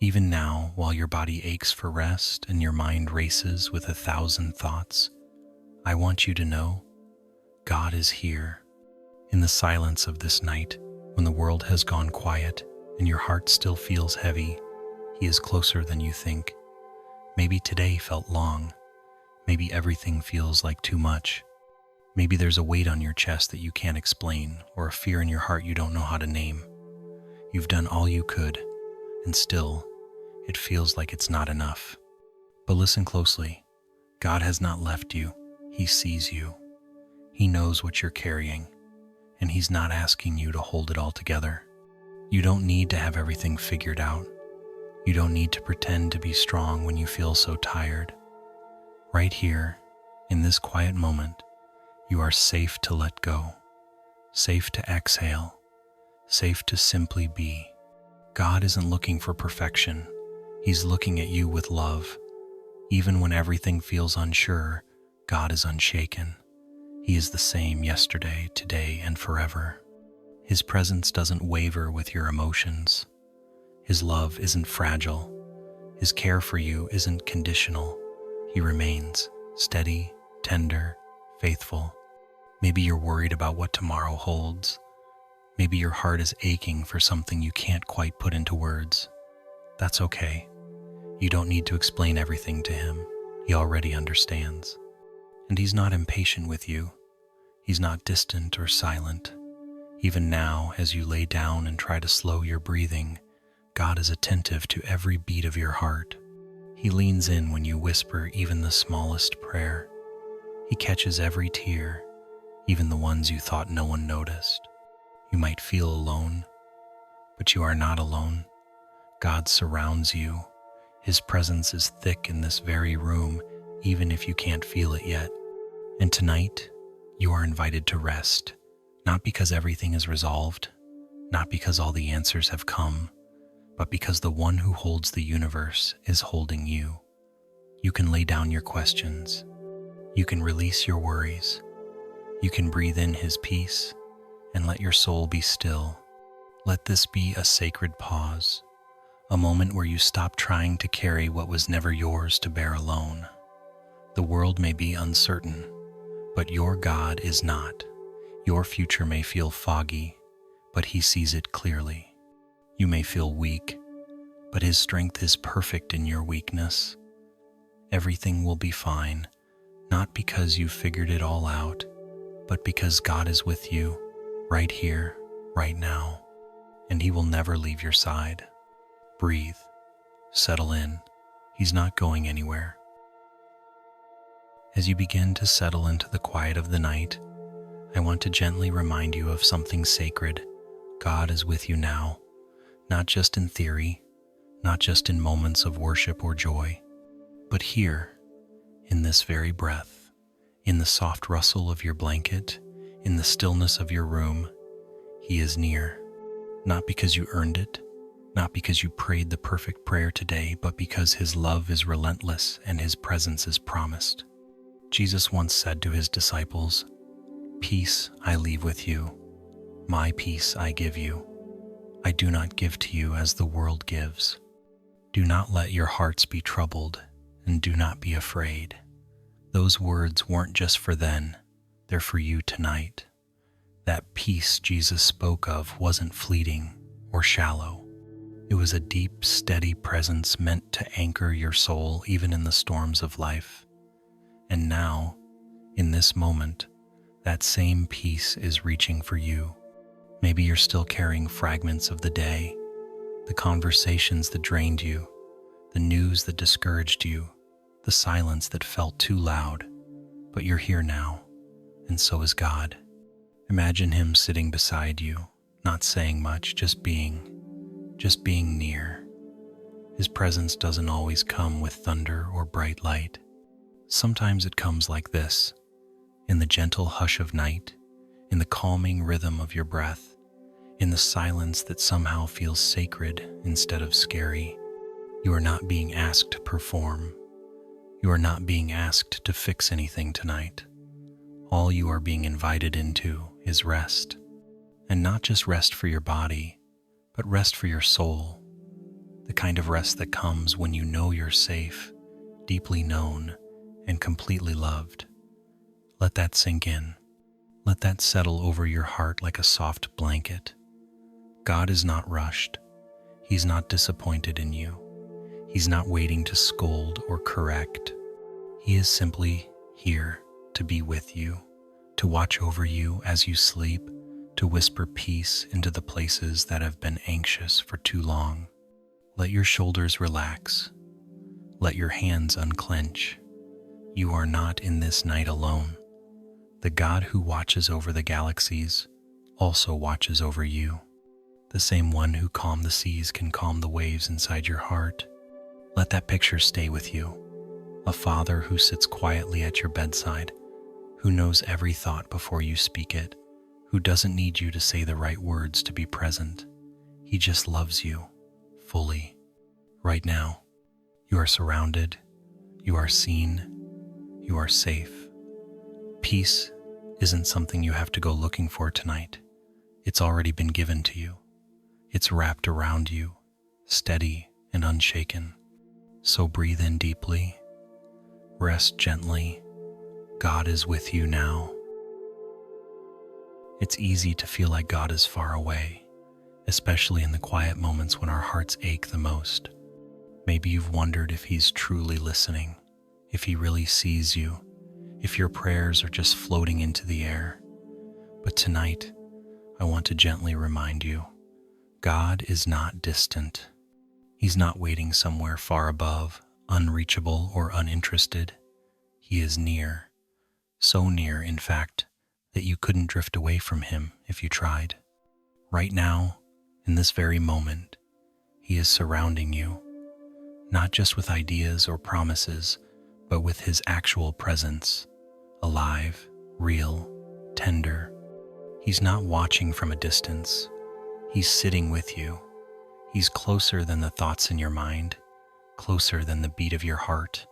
Even now, while your body aches for rest and your mind races with 1,000 thoughts, I want you to know God is here. In the silence of this night, when the world has gone quiet and your heart still feels heavy, He is closer than you think. Maybe today felt long. Maybe everything feels like too much. Maybe there's a weight on your chest that you can't explain, or a fear in your heart you don't know how to name. You've done all you could, and still, it feels like it's not enough. But listen closely. God has not left you. He sees you. He knows what you're carrying, and He's not asking you to hold it all together. You don't need to have everything figured out. You don't need to pretend to be strong when you feel so tired. Right here, in this quiet moment, you are safe to let go, safe to exhale, safe to simply be. God isn't looking for perfection. He's looking at you with love. Even when everything feels unsure, God is unshaken. He is the same yesterday, today, and forever. His presence doesn't waver with your emotions. His love isn't fragile. His care for you isn't conditional. He remains steady, tender, faithful. Maybe you're worried about what tomorrow holds. Maybe your heart is aching for something you can't quite put into words. That's okay. You don't need to explain everything to Him. He already understands. And He's not impatient with you. He's not distant or silent. Even now, as you lay down and try to slow your breathing, God is attentive to every beat of your heart. He leans in when you whisper even the smallest prayer. He catches every tear, even the ones you thought no one noticed. You might feel alone, but you are not alone. God surrounds you. His presence is thick in this very room, even if you can't feel it yet. And tonight, you are invited to rest, not because everything is resolved, not because all the answers have come, but because the one who holds the universe is holding you. You can lay down your questions. You can release your worries. You can breathe in His peace and let your soul be still. Let this be a sacred pause, a moment where you stop trying to carry what was never yours to bear alone. The world may be uncertain, but your God is not. Your future may feel foggy, but He sees it clearly. You may feel weak, but His strength is perfect in your weakness. Everything will be fine, not because you figured it all out, but because God is with you, right here, right now, and He will never leave your side. Breathe, settle in. He's not going anywhere. As you begin to settle into the quiet of the night, I want to gently remind you of something sacred. God is with you now, not just in theory, not just in moments of worship or joy, but here, in this very breath, in the soft rustle of your blanket, in the stillness of your room. He is near, not because you earned it, not because you prayed the perfect prayer today, but because His love is relentless and His presence is promised. Jesus once said to His disciples, "Peace I leave with you, my peace I give you. I do not give to you as the world gives. Do not let your hearts be troubled, and do not be afraid." Those words weren't just for then, they're for you tonight. That peace Jesus spoke of wasn't fleeting or shallow. It was a deep, steady presence meant to anchor your soul even in the storms of life. And now, in this moment, that same peace is reaching for you. Maybe you're still carrying fragments of the day, the conversations that drained you, the news that discouraged you, the silence that felt too loud, but you're here now, and so is God. Imagine Him sitting beside you, not saying much, just being near. His presence doesn't always come with thunder or bright light. Sometimes it comes like this, in the gentle hush of night, in the calming rhythm of your breath, in the silence that somehow feels sacred instead of scary. You are not being asked to perform. You are not being asked to fix anything tonight. All you are being invited into is rest. And not just rest for your body, but rest for your soul. the kind of rest that comes when you know you're safe, deeply known, and completely loved. Let that sink in. Let that settle over your heart like a soft blanket. God is not rushed. He's not disappointed in you. He's not waiting to scold or correct. He is simply here to be with you, to watch over you as you sleep, to whisper peace into the places that have been anxious for too long. Let your shoulders relax. Let your hands unclench. You are not in this night alone. The God who watches over the galaxies also watches over you. The same one who calmed the seas can calm the waves inside your heart. Let that picture stay with you. A father who sits quietly at your bedside, who knows every thought before you speak it, who doesn't need you to say the right words to be present. He just loves you fully. Right now, you are surrounded, you are seen, you are safe. Peace isn't something you have to go looking for tonight. It's already been given to you. It's wrapped around you, steady and unshaken. So breathe in deeply, rest gently. God is with you now. It's easy to feel like God is far away, especially in the quiet moments when our hearts ache the most. Maybe you've wondered if He's truly listening, if He really sees you, if your prayers are just floating into the air. But tonight, I want to gently remind you, God is not distant. He's not waiting somewhere far above, unreachable or uninterested. He is near, so near, in fact, that you couldn't drift away from Him if you tried. Right now, in this very moment, He is surrounding you, not just with ideas or promises, but with His actual presence, alive, real, tender. He's not watching from a distance. He's sitting with you. He's closer than the thoughts in your mind, closer than the beat of your heart,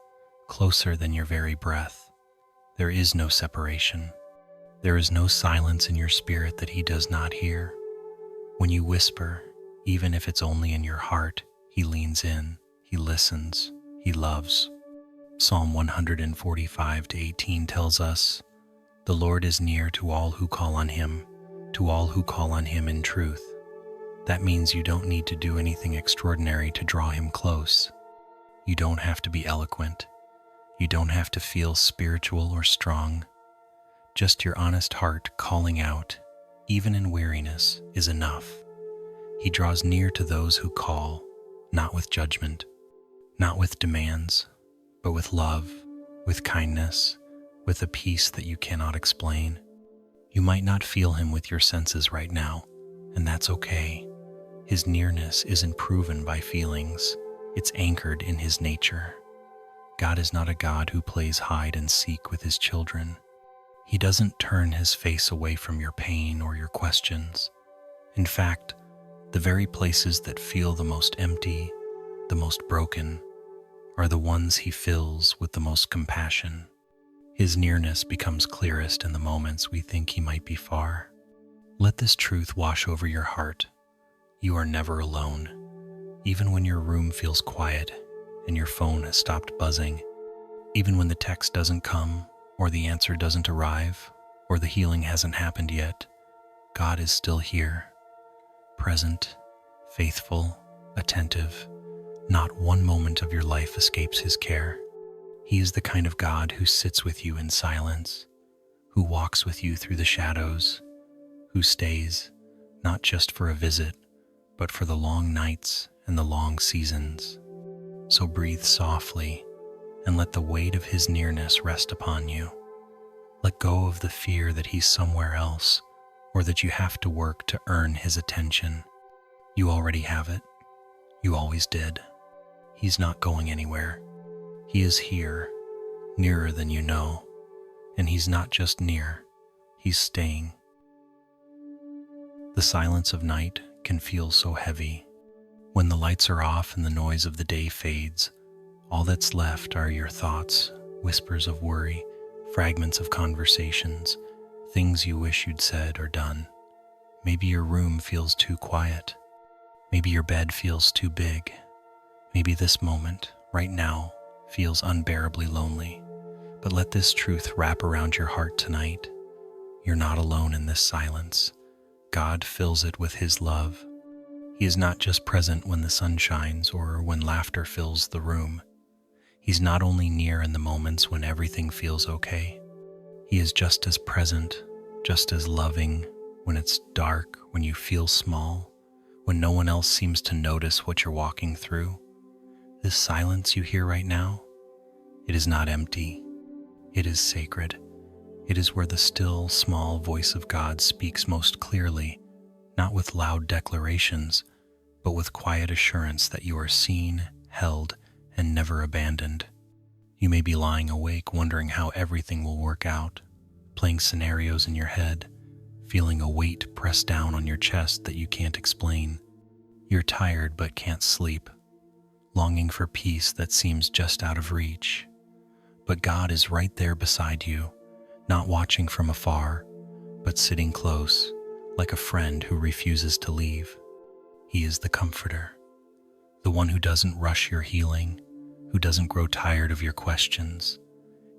closer than your very breath. There is no separation. There is no silence in your spirit that He does not hear. When you whisper, even if it's only in your heart, He leans in, He listens, He loves. Psalm 145:18 tells us, "The Lord is near to all who call on Him, to all who call on Him in truth." That means you don't need to do anything extraordinary to draw Him close. You don't have to be eloquent. You don't have to feel spiritual or strong. Just your honest heart calling out, even in weariness, is enough. He draws near to those who call, not with judgment, not with demands, but with love, with kindness, with a peace that you cannot explain. You might not feel Him with your senses right now, and that's okay. His nearness isn't proven by feelings. It's anchored in His nature. God is not a God who plays hide and seek with His children. He doesn't turn His face away from your pain or your questions. In fact, the very places that feel the most empty, the most broken, are the ones He fills with the most compassion. His nearness becomes clearest in the moments we think He might be far. Let this truth wash over your heart. You are never alone. Even when your room feels quiet and your phone has stopped buzzing, even when the text doesn't come or the answer doesn't arrive or the healing hasn't happened yet, God is still here, present, faithful, attentive. Not one moment of your life escapes His care. He is the kind of God who sits with you in silence, who walks with you through the shadows, who stays, not just for a visit, but for the long nights and the long seasons. So breathe softly and let the weight of His nearness rest upon you. Let go of the fear that He's somewhere else or that you have to work to earn His attention. You already have it. You always did. He's not going anywhere. He is here, nearer than you know, and He's not just near, He's staying. The silence of night can feel so heavy. When the lights are off and the noise of the day fades, all that's left are your thoughts, whispers of worry, fragments of conversations, things you wish you'd said or done. Maybe your room feels too quiet. Maybe your bed feels too big. Maybe this moment, right now, feels unbearably lonely, but let this truth wrap around your heart tonight. You're not alone in this silence. God fills it with His love. He is not just present when the sun shines or when laughter fills the room. He's not only near in the moments when everything feels okay. He is just as present, just as loving when it's dark, when you feel small, when no one else seems to notice what you're walking through. This silence you hear right now, it is not empty. It is sacred. It is where the still, small voice of God speaks most clearly, not with loud declarations, but with quiet assurance that you are seen, held, and never abandoned. You may be lying awake wondering how everything will work out, playing scenarios in your head, feeling a weight press down on your chest that you can't explain. You're tired but can't sleep, longing for peace that seems just out of reach. But God is right there beside you, not watching from afar, but sitting close, like a friend who refuses to leave. He is the comforter, the one who doesn't rush your healing, who doesn't grow tired of your questions.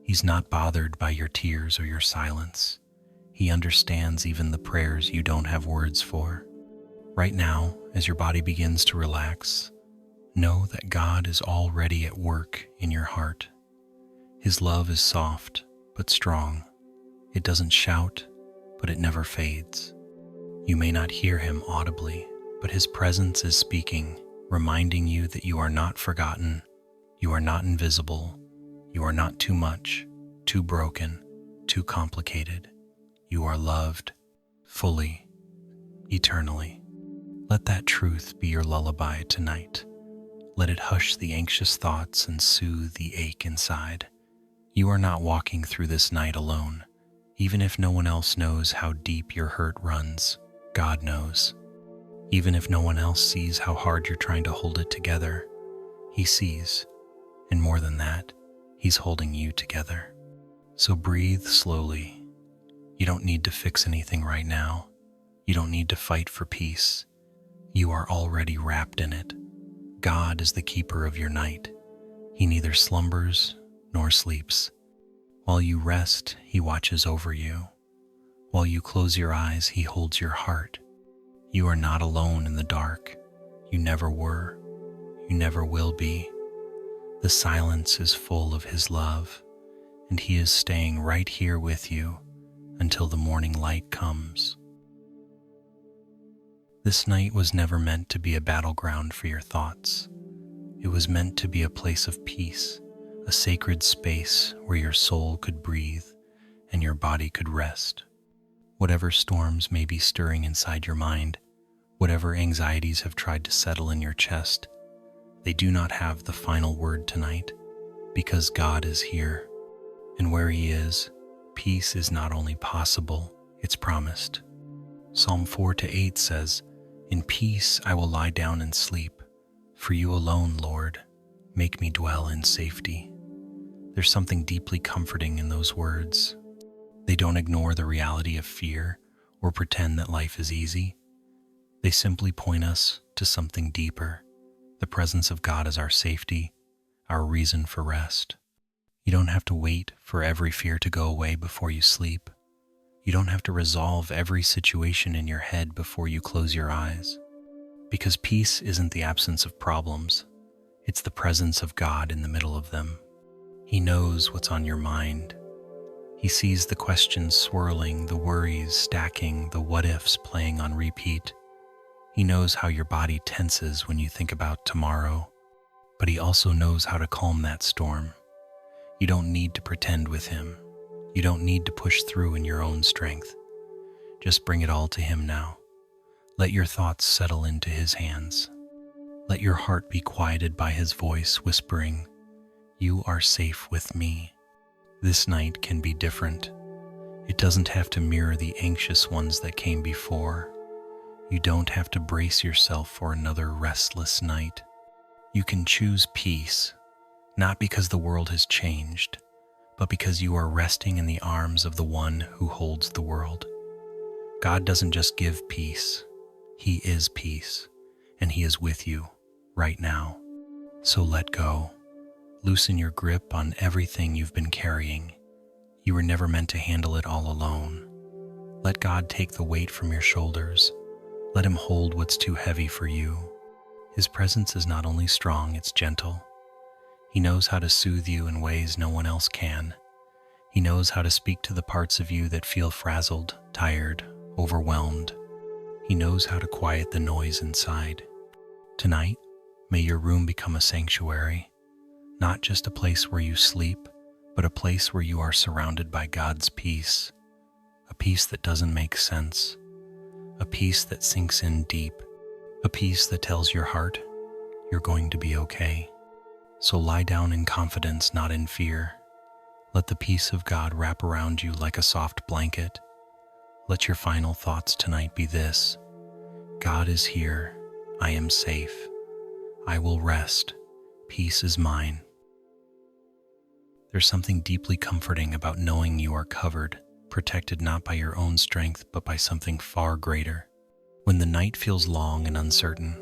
He's not bothered by your tears or your silence. He understands even the prayers you don't have words for. Right now, as your body begins to relax, know that God is already at work in your heart. His love is soft but strong. It doesn't shout, but it never fades. You may not hear Him audibly, but His presence is speaking, reminding you that you are not forgotten, you are not invisible, you are not too much, too broken, too complicated. You are loved, fully, eternally. Let that truth be your lullaby tonight. Let it hush the anxious thoughts and soothe the ache inside. You are not walking through this night alone. Even if no one else knows how deep your hurt runs, God knows. Even if no one else sees how hard you're trying to hold it together, He sees. And more than that, He's holding you together. So breathe slowly. You don't need to fix anything right now. You don't need to fight for peace. You are already wrapped in it. God is the keeper of your night. He neither slumbers nor sleeps. While you rest, He watches over you. While you close your eyes, He holds your heart. You are not alone in the dark. You never were. You never will be. The silence is full of His love, and He is staying right here with you until the morning light comes. This night was never meant to be a battleground for your thoughts. It was meant to be a place of peace, a sacred space where your soul could breathe and your body could rest. Whatever storms may be stirring inside your mind, whatever anxieties have tried to settle in your chest, they do not have the final word tonight, because God is here. And where He is, peace is not only possible, it's promised. Psalm 4-8 says, "In peace I will lie down and sleep. For you alone, Lord, make me dwell in safety." There's something deeply comforting in those words. They don't ignore the reality of fear or pretend that life is easy. They simply point us to something deeper. The presence of God is our safety, our reason for rest. You don't have to wait for every fear to go away before you sleep. You don't have to resolve every situation in your head before you close your eyes. Because peace isn't the absence of problems, it's the presence of God in the middle of them. He knows what's on your mind. He sees the questions swirling, the worries stacking, the what-ifs playing on repeat. He knows how your body tenses when you think about tomorrow, but He also knows how to calm that storm. You don't need to pretend with Him. You don't need to push through in your own strength. Just bring it all to Him now. Let your thoughts settle into His hands. Let your heart be quieted by His voice whispering, "You are safe with me." This night can be different. It doesn't have to mirror the anxious ones that came before. You don't have to brace yourself for another restless night. You can choose peace, not because the world has changed, but because you are resting in the arms of the one who holds the world. God doesn't just give peace, He is peace, and He is with you right now. So let go. Loosen your grip on everything you've been carrying. You were never meant to handle it all alone. Let God take the weight from your shoulders. Let Him hold what's too heavy for you. His presence is not only strong, it's gentle. He knows how to soothe you in ways no one else can. He knows how to speak to the parts of you that feel frazzled, tired, overwhelmed. He knows how to quiet the noise inside. Tonight, may your room become a sanctuary, not just a place where you sleep, but a place where you are surrounded by God's peace, a peace that doesn't make sense, a peace that sinks in deep, a peace that tells your heart, you're going to be okay. So lie down in confidence, not in fear. Let the peace of God wrap around you like a soft blanket. Let your final thoughts tonight be this: God is here. I am safe. I will rest. Peace is mine. There's something deeply comforting about knowing you are covered, protected not by your own strength, but by something far greater. When the night feels long and uncertain,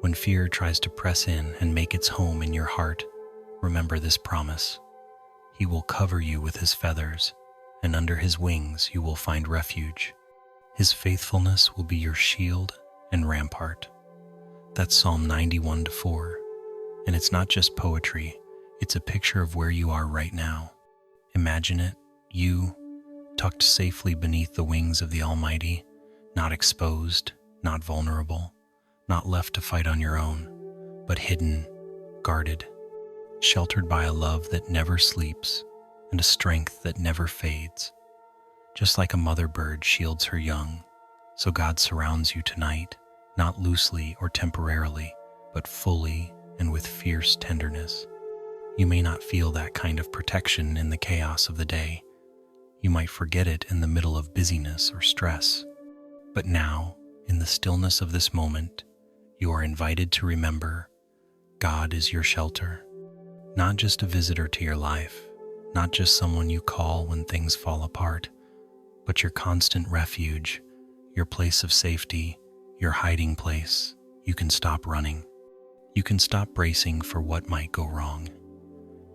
when fear tries to press in and make its home in your heart, remember this promise. He will cover you with His feathers, and under His wings you will find refuge. His faithfulness will be your shield and rampart. That's Psalm 91:4. And it's not just poetry, it's a picture of where you are right now. Imagine it, you, tucked safely beneath the wings of the Almighty, not exposed, not vulnerable, not left to fight on your own, but hidden, guarded, sheltered by a love that never sleeps and a strength that never fades. Just like a mother bird shields her young, so God surrounds you tonight, not loosely or temporarily, but fully and with fierce tenderness. You may not feel that kind of protection in the chaos of the day. You might forget it in the middle of busyness or stress. But now, in the stillness of this moment, you are invited to remember God is your shelter, not just a visitor to your life, not just someone you call when things fall apart, but your constant refuge, your place of safety, your hiding place. You can stop running. You can stop bracing for what might go wrong.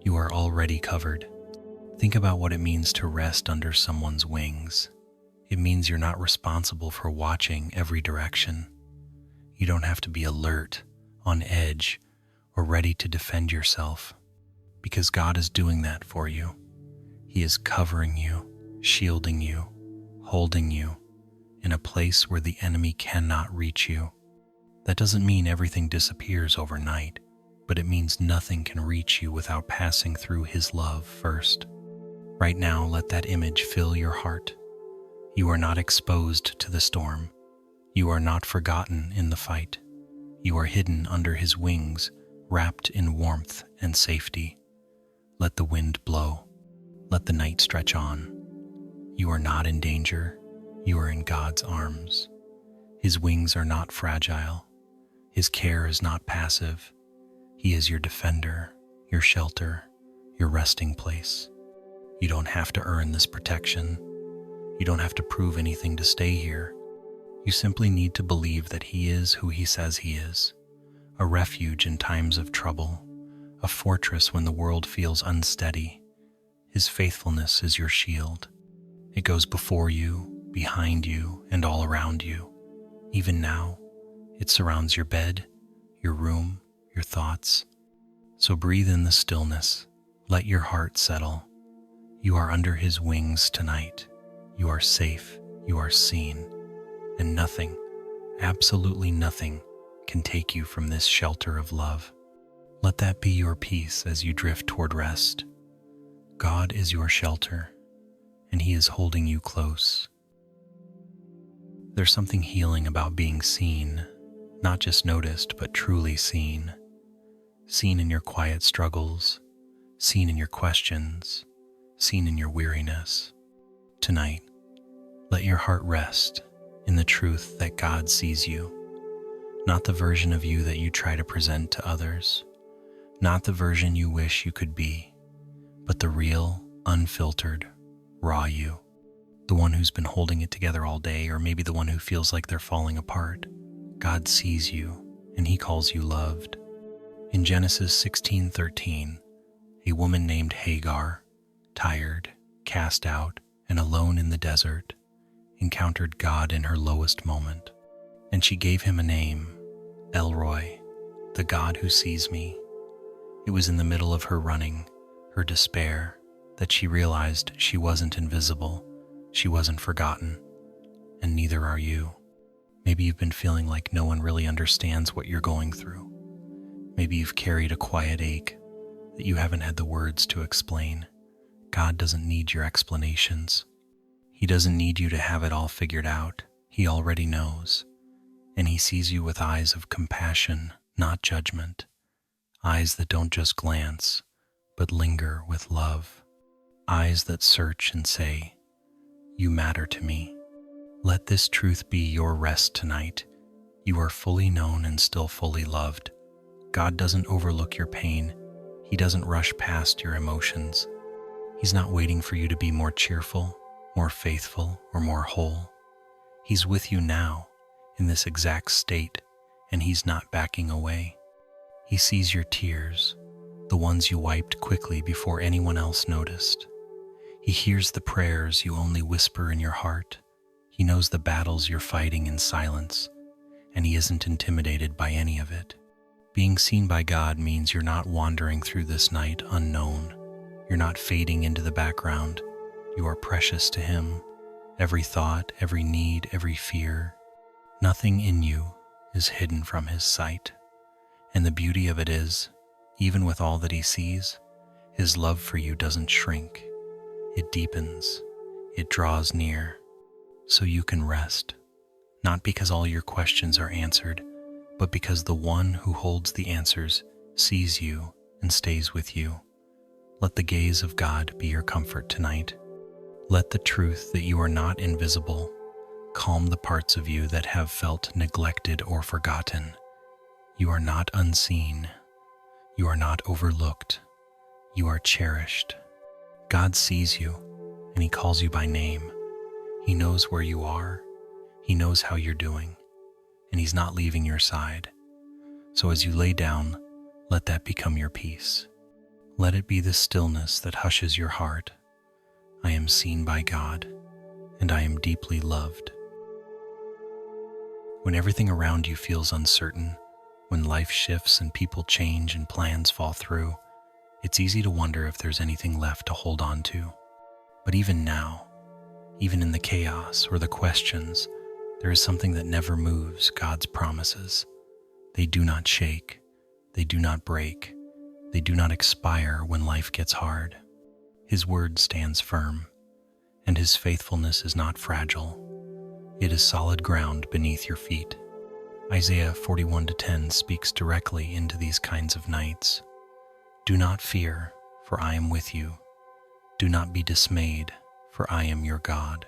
You are already covered. Think about what it means to rest under someone's wings. It means you're not responsible for watching every direction. You don't have to be alert, on edge, or ready to defend yourself, because God is doing that for you. He is covering you, shielding you, holding you in a place where the enemy cannot reach you. That doesn't mean everything disappears overnight, but it means nothing can reach you without passing through His love first. Right now, let that image fill your heart. You are not exposed to the storm. You are not forgotten in the fight. You are hidden under His wings, wrapped in warmth and safety. Let the wind blow. Let the night stretch on. You are not in danger. You are in God's arms. His wings are not fragile. His care is not passive. He is your defender, your shelter, your resting place. You don't have to earn this protection. You don't have to prove anything to stay here. You simply need to believe that He is who He says He is, a refuge in times of trouble, a fortress when the world feels unsteady. His faithfulness is your shield. It goes before you, behind you, and all around you. Even now, it surrounds your bed, your room, your thoughts. So breathe in the stillness. Let your heart settle. You are under His wings tonight. You are safe. You are seen. And nothing, absolutely nothing, can take you from this shelter of love. Let that be your peace as you drift toward rest. God is your shelter, and He is holding you close. There's something healing about being seen, not just noticed, but truly seen. Seen in your quiet struggles, seen in your questions, seen in your weariness. Tonight, let your heart rest in the truth that God sees you, not the version of you that you try to present to others, not the version you wish you could be, but the real, unfiltered, raw you, the one who's been holding it together all day, or maybe the one who feels like they're falling apart. God sees you, and He calls you loved. In Genesis 16:13, a woman named Hagar, tired, cast out, and alone in the desert, encountered God in her lowest moment. And she gave him a name, Elroy, the God who sees me. It was in the middle of her running, her despair, that she realized she wasn't invisible, she wasn't forgotten, and neither are you. Maybe you've been feeling like no one really understands what you're going through. Maybe you've carried a quiet ache that you haven't had the words to explain. God doesn't need your explanations. He doesn't need you to have it all figured out. He already knows. And he sees you with eyes of compassion, not judgment. Eyes that don't just glance, but linger with love. Eyes that search and say, "You matter to me." Let this truth be your rest tonight. You are fully known and still fully loved. God doesn't overlook your pain. He doesn't rush past your emotions. He's not waiting for you to be more cheerful, more faithful, or more whole. He's with you now, in this exact state, and he's not backing away. He sees your tears, the ones you wiped quickly before anyone else noticed. He hears the prayers you only whisper in your heart. He knows the battles you're fighting in silence, and he isn't intimidated by any of it. Being seen by God means you're not wandering through this night unknown. You're not fading into the background. You are precious to him. Every thought, every need, every fear, nothing in you is hidden from his sight. And the beauty of it is, even with all that he sees, his love for you doesn't shrink. It deepens. It draws near. So you can rest, not because all your questions are answered, but because the one who holds the answers sees you and stays with you. Let the gaze of God be your comfort tonight. Let the truth that you are not invisible calm the parts of you that have felt neglected or forgotten. You are not unseen. You are not overlooked. You are cherished. God sees you, and he calls you by name. He knows where you are. He knows how you're doing, and he's not leaving your side. So as you lay down, let that become your peace. Let it be the stillness that hushes your heart. I am seen by God, and I am deeply loved. When everything around you feels uncertain, when life shifts and people change and plans fall through, it's easy to wonder if there's anything left to hold on to. But even now, even in the chaos or the questions, there is something that never moves: God's promises. They do not shake. They do not break. They do not expire when life gets hard. His word stands firm, and his faithfulness is not fragile. It is solid ground beneath your feet. Isaiah 41:10 speaks directly into these kinds of nights. Do not fear, for I am with you. Do not be dismayed, for I am your God.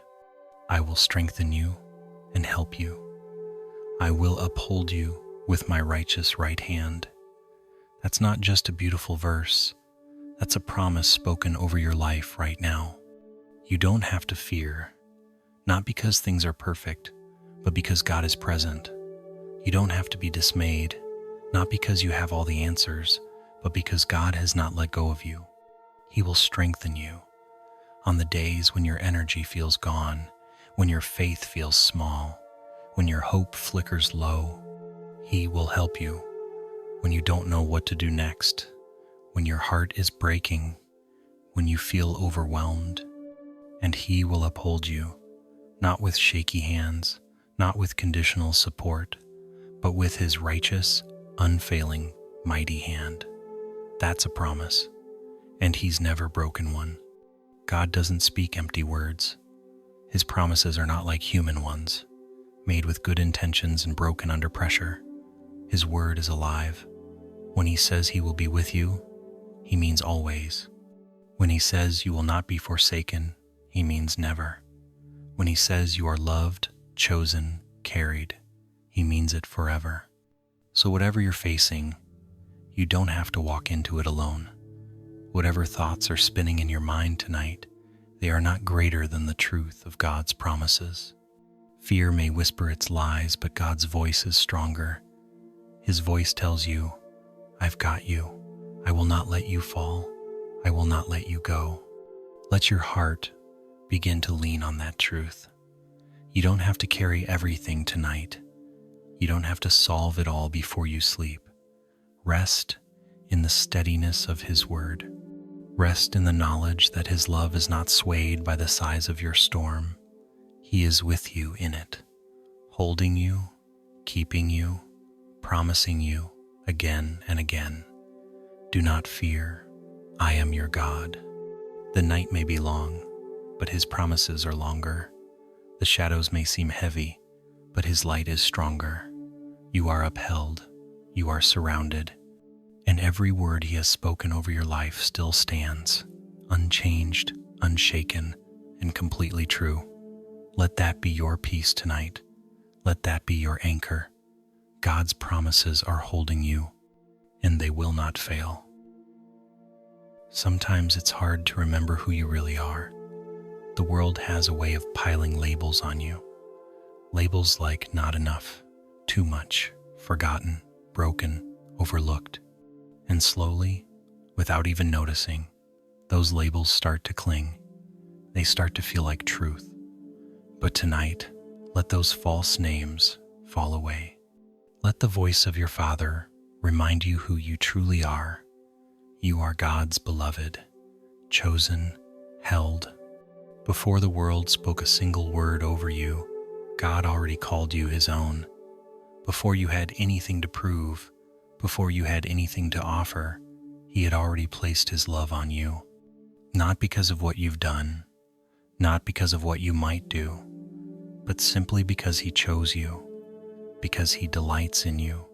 I will strengthen you and help you. I will uphold you with my righteous right hand. That's not just a beautiful verse. That's a promise spoken over your life right now. You don't have to fear, not because things are perfect, but because God is present. You don't have to be dismayed, not because you have all the answers, but because God has not let go of you. He will strengthen you on the days when your energy feels gone, when your faith feels small, when your hope flickers low. He will help you when you don't know what to do next, when your heart is breaking, when you feel overwhelmed. And he will uphold you, not with shaky hands, not with conditional support, but with his righteous, unfailing, mighty hand. That's a promise, and he's never broken one. God doesn't speak empty words. His promises are not like human ones, made with good intentions and broken under pressure. His word is alive. When he says he will be with you, he means always. When he says you will not be forsaken, he means never. When he says you are loved, chosen, carried, he means it forever. So whatever you're facing, you don't have to walk into it alone. Whatever thoughts are spinning in your mind tonight, they are not greater than the truth of God's promises. Fear may whisper its lies, but God's voice is stronger. His voice tells you, I've got you. I will not let you fall. I will not let you go. Let your heart begin to lean on that truth. You don't have to carry everything tonight. You don't have to solve it all before you sleep. Rest in the steadiness of His word. Rest in the knowledge that His love is not swayed by the size of your storm. He is with you in it, holding you, keeping you, promising you again and again. Do not fear. I am your God. The night may be long, but His promises are longer. The shadows may seem heavy, but His light is stronger. You are upheld. You are surrounded. And every word He has spoken over your life still stands, unchanged, unshaken, and completely true. Let that be your peace tonight. Let that be your anchor. God's promises are holding you, and they will not fail. Sometimes it's hard to remember who you really are. The world has a way of piling labels on you. Labels like not enough, too much, forgotten, broken, overlooked. And slowly, without even noticing, those labels start to cling. They start to feel like truth. But tonight, let those false names fall away. Let the voice of your Father remind you who you truly are. You are God's beloved, chosen, held. Before the world spoke a single word over you, God already called you His own. Before you had anything to prove, before you had anything to offer, He had already placed His love on you. Not because of what you've done, not because of what you might do, but simply because He chose you, because He delights in you,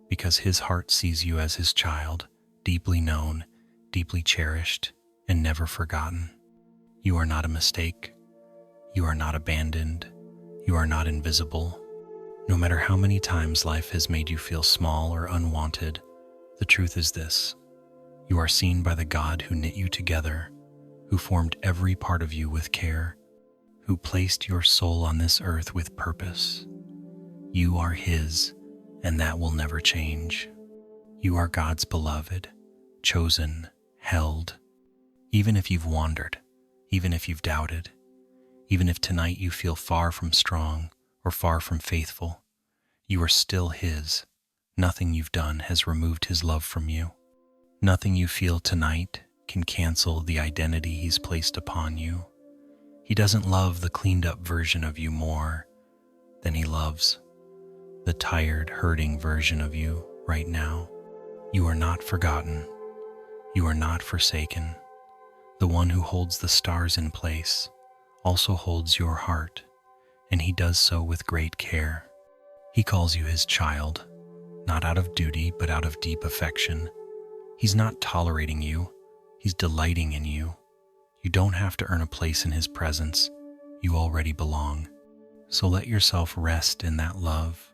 because His heart sees you as His child, deeply known, deeply cherished, and never forgotten. You are not a mistake. You are not abandoned. You are not invisible. No matter how many times life has made you feel small or unwanted, the truth is this: you are seen by the God who knit you together, who formed every part of you with care, who placed your soul on this earth with purpose. You are His, and that will never change. You are God's beloved, chosen, held. Even if you've wandered, even if you've doubted, even if tonight you feel far from strong or far from faithful, you are still His. Nothing you've done has removed His love from you. Nothing you feel tonight can cancel the identity He's placed upon you. He doesn't love the cleaned up version of you more than He loves the tired, hurting version of you right now. You are not forgotten. You are not forsaken. The one who holds the stars in place also holds your heart, and He does so with great care. He calls you His child, not out of duty, but out of deep affection. He's not tolerating you. He's delighting in you. You don't have to earn a place in His presence. You already belong. So let yourself rest in that love.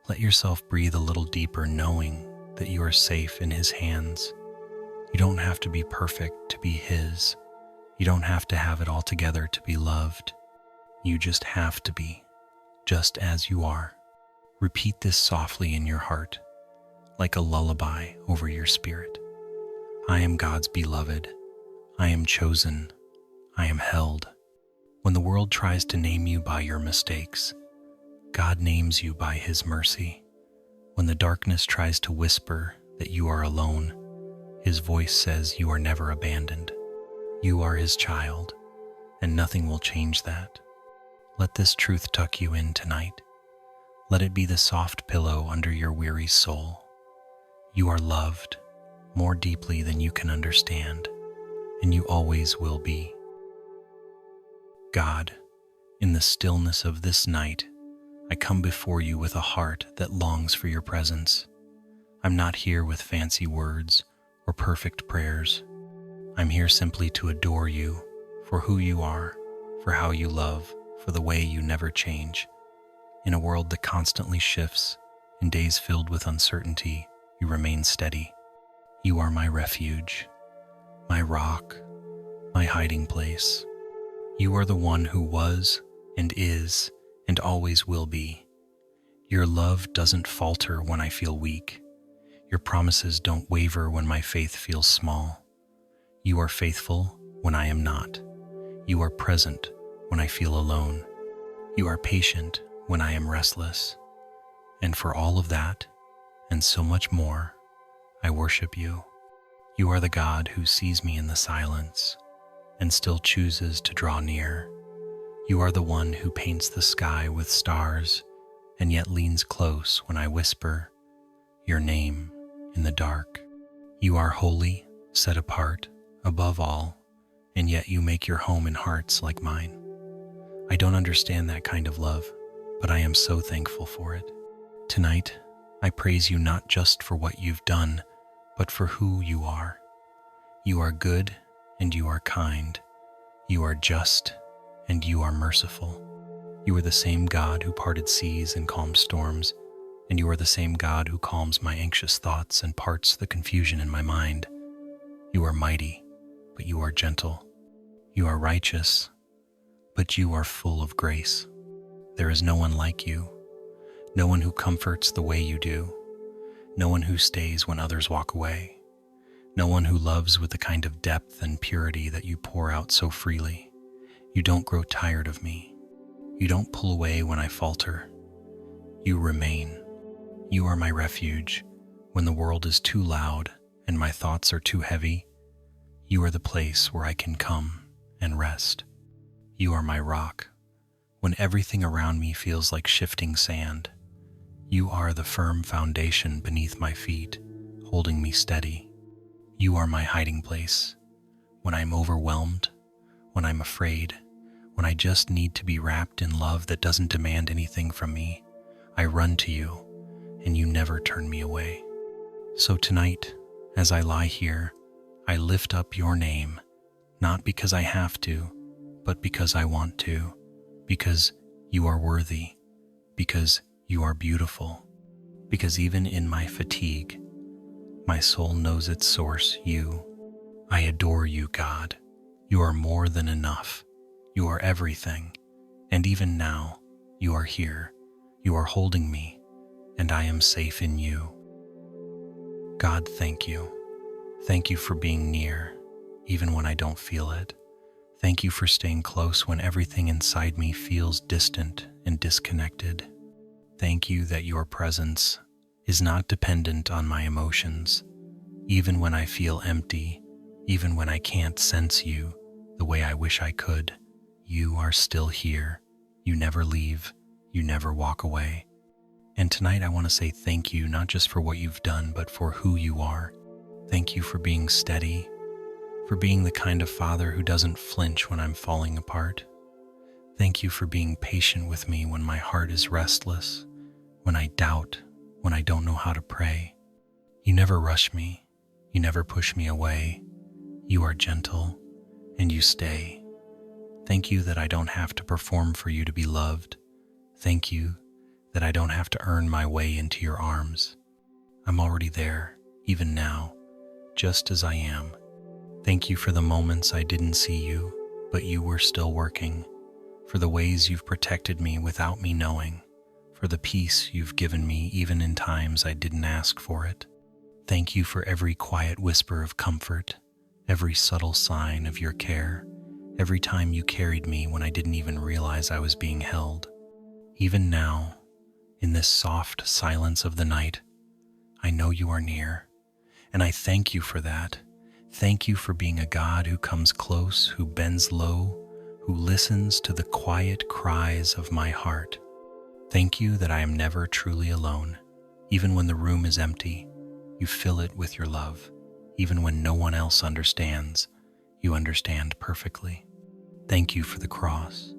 Let yourself breathe a little deeper, knowing that you are safe in His hands. You don't have to be perfect to be His. You don't have to have it all together to be loved. You just have to be, just as you are. Repeat this softly in your heart, like a lullaby over your spirit. I am God's beloved. I am chosen. I am held. When the world tries to name you by your mistakes, God names you by His mercy. When the darkness tries to whisper that you are alone, His voice says you are never abandoned. You are His child, and nothing will change that. Let this truth tuck you in tonight. Let it be the soft pillow under your weary soul. You are loved more deeply than you can understand, and you always will be. God, in the stillness of this night, I come before you with a heart that longs for your presence. I'm not here with fancy words or perfect prayers. I'm here simply to adore you for who you are, for how you love, for the way you never change. In a world that constantly shifts, in days filled with uncertainty, you remain steady. You are my refuge, my rock, my hiding place. You are the one who was and is and always will be. Your love doesn't falter when I feel weak. Your promises don't waver when my faith feels small. You are faithful when I am not. You are present when I feel alone. You are patient when I am restless. And for all of that, and so much more, I worship you. You are the God who sees me in the silence and still chooses to draw near. You are the one who paints the sky with stars and yet leans close when I whisper your name in the dark. You are holy, set apart, above all, and yet you make your home in hearts like mine. I don't understand that kind of love, but I am so thankful for it. Tonight, I praise you not just for what you've done, but for who you are. You are good and you are kind. You are just and you are merciful. You are the same God who parted seas and calmed storms, and you are the same God who calms my anxious thoughts and parts the confusion in my mind. You are mighty, but you are gentle. You are righteous, but you are full of grace. There is no one like you, no one who comforts the way you do, no one who stays when others walk away, no one who loves with the kind of depth and purity that you pour out so freely. You don't grow tired of me. You don't pull away when I falter. You remain. You are my refuge when the world is too loud and my thoughts are too heavy. You are the place where I can come and rest. You are my rock when everything around me feels like shifting sand. You are the firm foundation beneath my feet, holding me steady. You are my hiding place when I'm overwhelmed, when I'm afraid, when I just need to be wrapped in love that doesn't demand anything from me. I run to you, and you never turn me away. So tonight, as I lie here, I lift up your name, not because I have to, but because I want to, because you are worthy, because you are beautiful, because even in my fatigue, my soul knows its source, you. I adore you, God. You are more than enough. You are everything. And even now, you are here. You are holding me, and I am safe in you. God, thank you. Thank you for being near, even when I don't feel it. Thank you for staying close when everything inside me feels distant and disconnected. Thank you that your presence is not dependent on my emotions. Even when I feel empty, even when I can't sense you the way I wish I could, you are still here. You never leave. You never walk away. And tonight I want to say thank you, not just for what you've done, but for who you are. Thank you for being steady, for being the kind of father who doesn't flinch when I'm falling apart. Thank you for being patient with me when my heart is restless, when I doubt, when I don't know how to pray. You never rush me. You never push me away. You are gentle, and you stay. Thank you that I don't have to perform for you to be loved. Thank you that I don't have to earn my way into your arms. I'm already there, even now, just as I am. Thank you for the moments I didn't see you, but you were still working, for the ways you've protected me without me knowing, for the peace you've given me even in times I didn't ask for it. Thank you for every quiet whisper of comfort, every subtle sign of your care, every time you carried me when I didn't even realize I was being held. Even now, in this soft silence of the night, I know you are near, and I thank you for that. Thank you for being a God who comes close, who bends low, who listens to the quiet cries of my heart. Thank you that I am never truly alone. Even when the room is empty, you fill it with your love. Even when no one else understands, you understand perfectly. Thank you for the cross,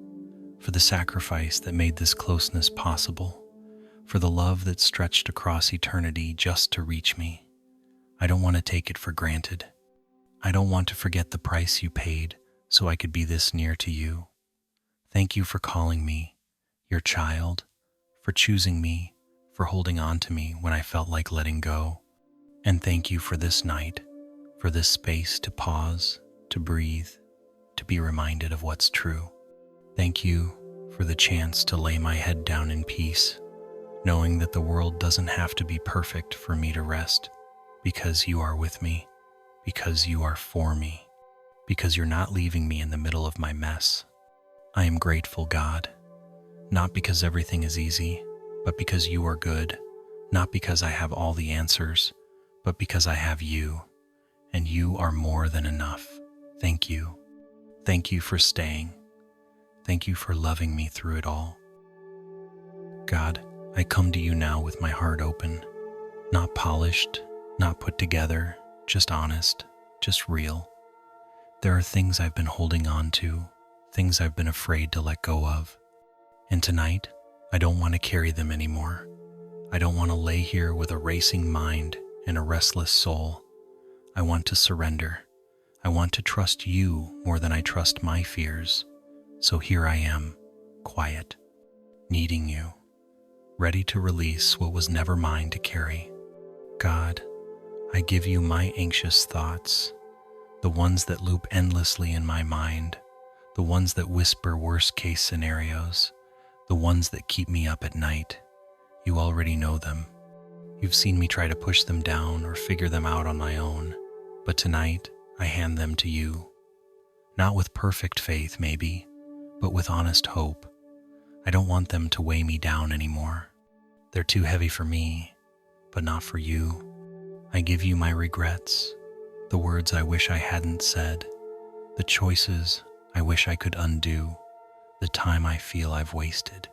for the sacrifice that made this closeness possible, for the love that stretched across eternity just to reach me. I don't want to take it for granted. I don't want to forget the price you paid so I could be this near to you. Thank you for calling me your child, for choosing me, for holding on to me when I felt like letting go. And thank you for this night, for this space to pause, to breathe, to be reminded of what's true. Thank you for the chance to lay my head down in peace, knowing that the world doesn't have to be perfect for me to rest. because you are with me, because you are for me, because you're not leaving me in the middle of my mess. I am grateful, God, not because everything is easy, but because you are good, not because I have all the answers, but because I have you, and you are more than enough. Thank you. Thank you for staying. Thank you for loving me through it all. God, I come to you now with my heart open, not polished, not put together, just honest, just real. There are things I've been holding on to, things I've been afraid to let go of. And tonight, I don't want to carry them anymore. I don't want to lay here with a racing mind and a restless soul. I want to surrender. I want to trust you more than I trust my fears. So here I am, quiet, needing you, ready to release what was never mine to carry. God, I give you my anxious thoughts, the ones that loop endlessly in my mind, the ones that whisper worst-case scenarios, the ones that keep me up at night. You already know them. You've seen me try to push them down or figure them out on my own, but tonight I hand them to you. Not with perfect faith, maybe, but with honest hope. I don't want them to weigh me down anymore. They're too heavy for me, but not for you. I give you my regrets, the words I wish I hadn't said, the choices I wish I could undo, the time I feel I've wasted.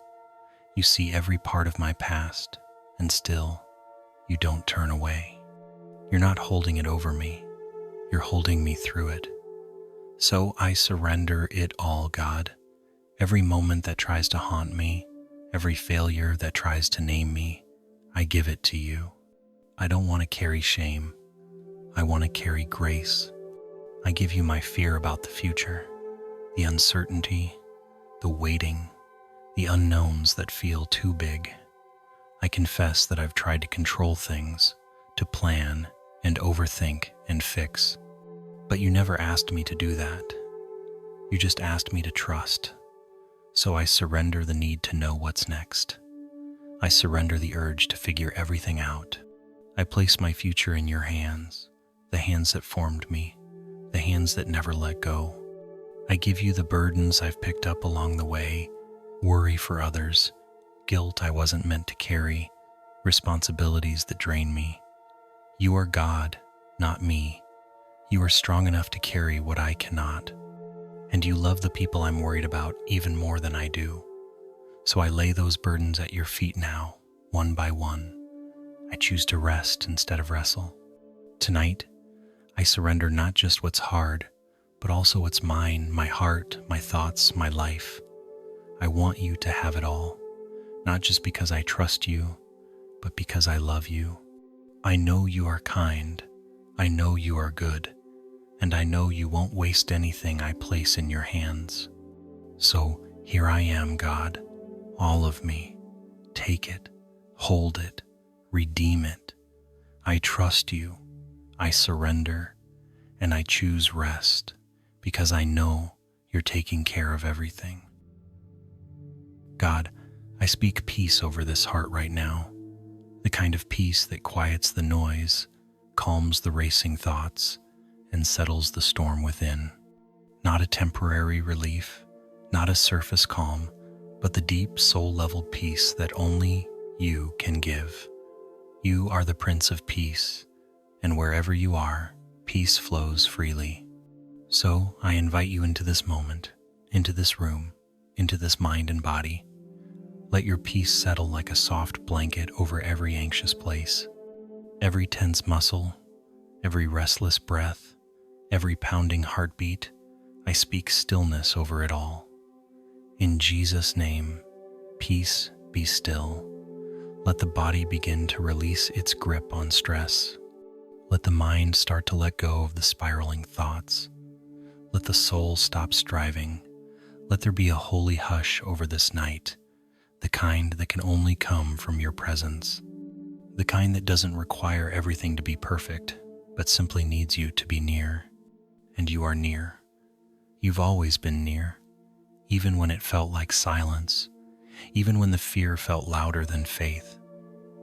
You see every part of my past, and still, you don't turn away. You're not holding it over me. You're holding me through it. So I surrender it all, God. Every moment that tries to haunt me, every failure that tries to name me, I give it to you. I don't want to carry shame. I want to carry grace. I give you my fear about the future, the uncertainty, the waiting, the unknowns that feel too big. I confess that I've tried to control things, to plan and overthink and fix. But you never asked me to do that. You just asked me to trust. So I surrender the need to know what's next. I surrender the urge to figure everything out. I place my future in your hands, the hands that formed me, the hands that never let go. I give you the burdens I've picked up along the way, worry for others, guilt I wasn't meant to carry, responsibilities that drain me. You are God, not me. You are strong enough to carry what I cannot. And you love the people I'm worried about even more than I do. So I lay those burdens at your feet now, one by one. I choose to rest instead of wrestle. Tonight, I surrender not just what's hard, but also what's mine, my heart, my thoughts, my life. I want you to have it all, not just because I trust you, but because I love you. I know you are kind. I know you are good. And I know you won't waste anything I place in your hands. So here I am, God, all of me. Take it, hold it, redeem it. I trust you, I surrender, and I choose rest because I know you're taking care of everything. God, I speak peace over this heart right now, the kind of peace that quiets the noise, calms the racing thoughts, and settles the storm within. Not a temporary relief, not a surface calm, but the deep soul-level peace that only you can give. You are the Prince of Peace, and wherever you are, peace flows freely. So I invite you into this moment, into this room, into this mind and body. Let your peace settle like a soft blanket over every anxious place, every tense muscle, every restless breath, every pounding heartbeat. I speak stillness over it all. In Jesus' name, peace be still. Let the body begin to release its grip on stress. Let the mind start to let go of the spiraling thoughts. Let the soul stop striving. Let there be a holy hush over this night, the kind that can only come from your presence, the kind that doesn't require everything to be perfect, but simply needs you to be near. And you are near. You've always been near, even when it felt like silence, even when the fear felt louder than faith,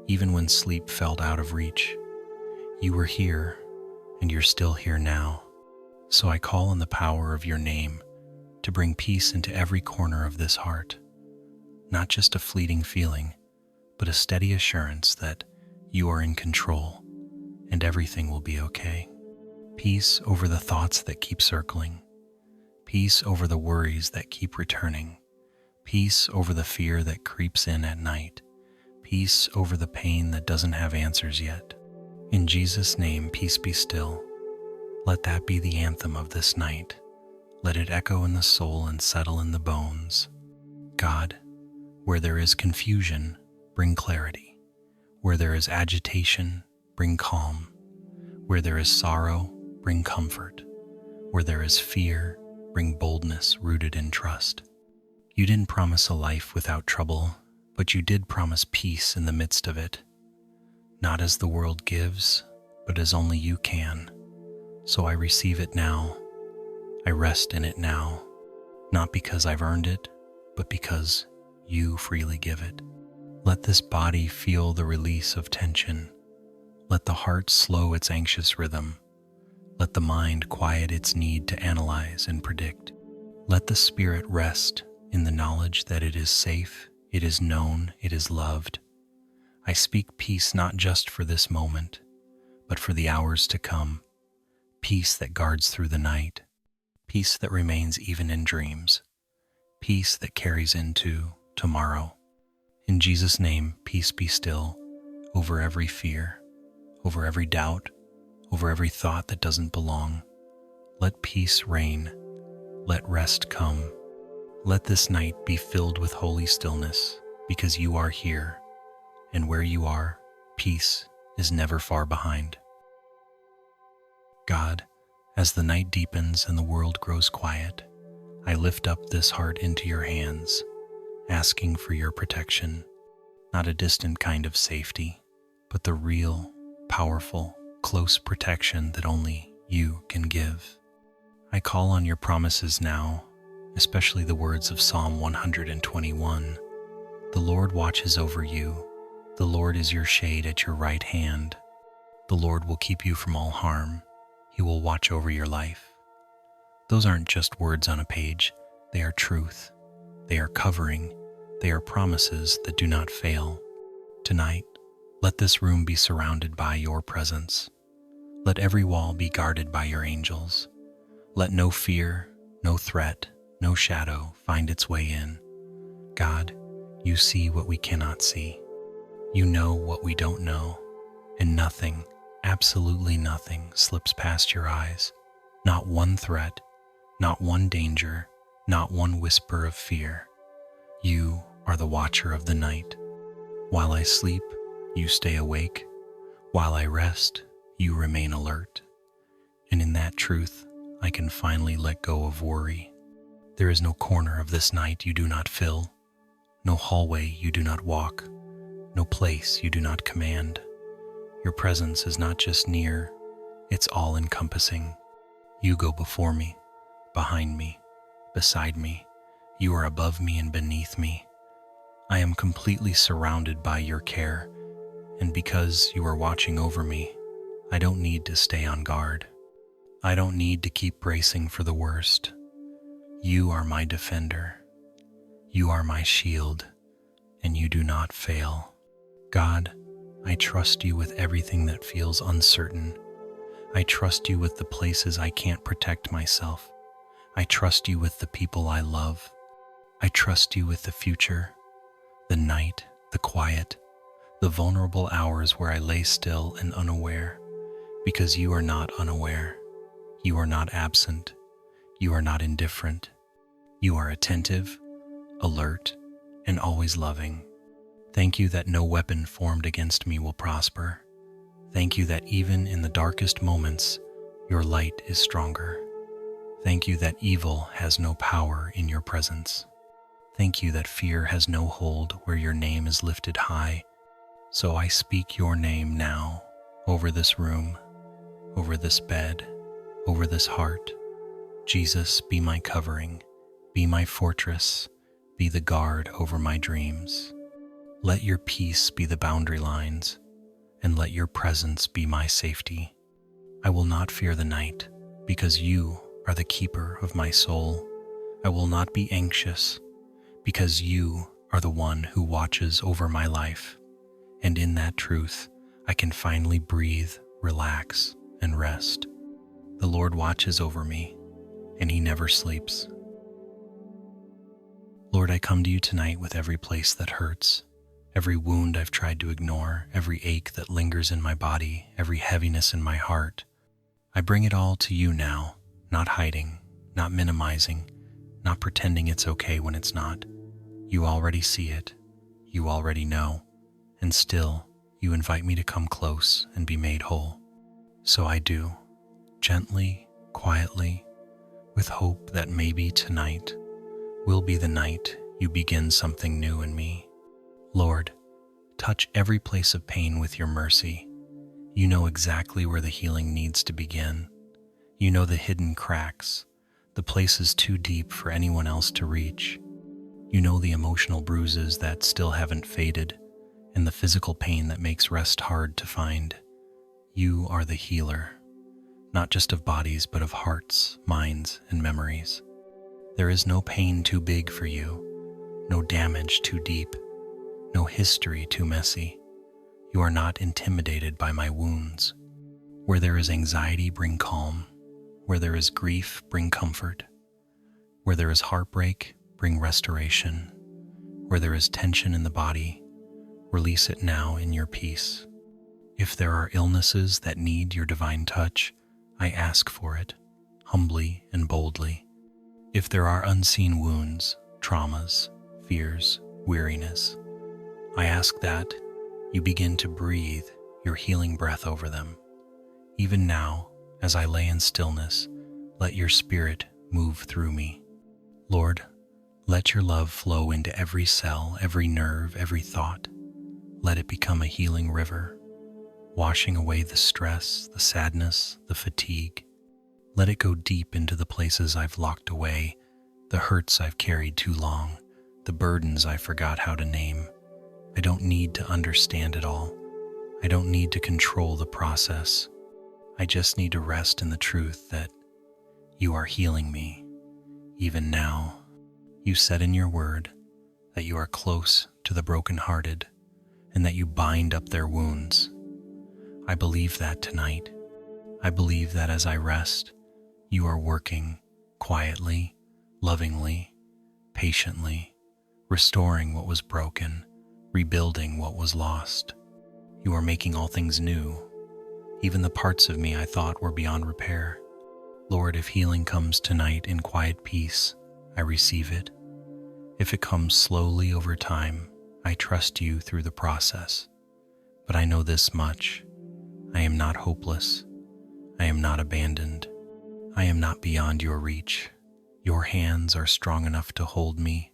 even when sleep felt out of reach. You were here, and you're still here now. So I call on the power of your name to bring peace into every corner of this heart. Not just a fleeting feeling, but a steady assurance that you are in control and everything will be okay. Peace over the thoughts that keep circling. Peace over the worries that keep returning. Peace over the fear that creeps in at night. Peace over the pain that doesn't have answers yet. In Jesus' name, peace be still. Let that be the anthem of this night. Let it echo in the soul and settle in the bones. God, where there is confusion, bring clarity. Where there is agitation, bring calm. Where there is sorrow, bring comfort. Where there is fear, bring boldness rooted in trust. You didn't promise a life without trouble, but you did promise peace in the midst of it. Not as the world gives, but as only you can. So I receive it now. I rest in it now, not because I've earned it, but because you freely give it. Let this body feel the release of tension. Let the heart slow its anxious rhythm. Let the mind quiet its need to analyze and predict. Let the spirit rest in the knowledge that it is safe, it is known, it is loved. I speak peace not just for this moment, but for the hours to come. Peace that guards through the night. Peace that remains even in dreams. Peace that carries into tomorrow. In Jesus' name, peace be still over every fear, over every doubt, over every thought that doesn't belong. Let peace reign. Let rest come. Let this night be filled with holy stillness, because you are here, and where you are, peace is never far behind. God, as the night deepens and the world grows quiet, I lift up this heart into your hands, asking for your protection, not a distant kind of safety, but the real, powerful, close protection that only you can give. I call on your promises now, especially the words of Psalm 121. The Lord watches over you. The Lord is your shade at your right hand. The Lord will keep you from all harm. He will watch over your life. Those aren't just words on a page. They are truth. They are covering. They are promises that do not fail. Tonight, let this room be surrounded by your presence. Let every wall be guarded by your angels. Let no fear, no threat, no shadow find its way in. God, you see what we cannot see. You know what we don't know, and nothing, absolutely nothing, slips past your eyes. Not one threat, not one danger, not one whisper of fear. You are the watcher of the night. While I sleep, you stay awake. While I rest, you remain alert. And in that truth, I can finally let go of worry. There is no corner of this night you do not fill, no hallway you do not walk, no place you do not command. Your presence is not just near, it's all-encompassing. You go before me, behind me, beside me. You are above me and beneath me. I am completely surrounded by your care, and because you are watching over me, I don't need to stay on guard. I don't need to keep bracing for the worst. You are my defender. You are my shield, and you do not fail. God, I trust you with everything that feels uncertain. I trust you with the places I can't protect myself. I trust you with the people I love. I trust you with the future, the night, the quiet, the vulnerable hours where I lay still and unaware, because you are not unaware. You are not absent. You are not indifferent. You are attentive, alert, and always loving. Thank you that no weapon formed against me will prosper. Thank you that even in the darkest moments, your light is stronger. Thank you that evil has no power in your presence. Thank you that fear has no hold where your name is lifted high. So I speak your name now over this room, over this bed, over this heart. Jesus, be my covering, be my fortress, be the guard over my dreams. Let your peace be the boundary lines, and let your presence be my safety. I will not fear the night, because you are the keeper of my soul. I will not be anxious, because you are the one who watches over my life. And in that truth, I can finally breathe, relax, and rest. The Lord watches over me, and He never sleeps. Lord, I come to you tonight with every place that hurts, every wound I've tried to ignore, every ache that lingers in my body, every heaviness in my heart. I bring it all to you now, not hiding, not minimizing, not pretending it's okay when it's not. You already see it, you already know, and still you invite me to come close and be made whole. So I do, gently, quietly, with hope that maybe tonight will be the night you begin something new in me. Lord, touch every place of pain with your mercy. You know exactly where the healing needs to begin. You know the hidden cracks, the places too deep for anyone else to reach. You know the emotional bruises that still haven't faded, and the physical pain that makes rest hard to find. You are the healer, not just of bodies, but of hearts, minds, and memories. There is no pain too big for you, no damage too deep, no history too messy. You are not intimidated by my wounds. Where there is anxiety, bring calm. Where there is grief, bring comfort. Where there is heartbreak, bring restoration. Where there is tension in the body, release it now in your peace. If there are illnesses that need your divine touch, I ask for it, humbly and boldly. If there are unseen wounds, traumas, fears, weariness, I ask that you begin to breathe your healing breath over them. Even now, as I lay in stillness, let your spirit move through me. Lord, let your love flow into every cell, every nerve, every thought. Let it become a healing river, washing away the stress, the sadness, the fatigue. Let it go deep into the places I've locked away, the hurts I've carried too long, the burdens I forgot how to name. I don't need to understand it all. I don't need to control the process. I just need to rest in the truth that you are healing me, even now. You said in your word that you are close to the brokenhearted and that you bind up their wounds. I believe that tonight. I believe that as I rest, you are working quietly, lovingly, patiently, restoring what was broken, rebuilding what was lost. You are making all things new, even the parts of me I thought were beyond repair. Lord, if healing comes tonight in quiet peace, I receive it. If it comes slowly over time, I trust you through the process. But I know this much: I am not hopeless. I am not abandoned. I am not beyond your reach. Your hands are strong enough to hold me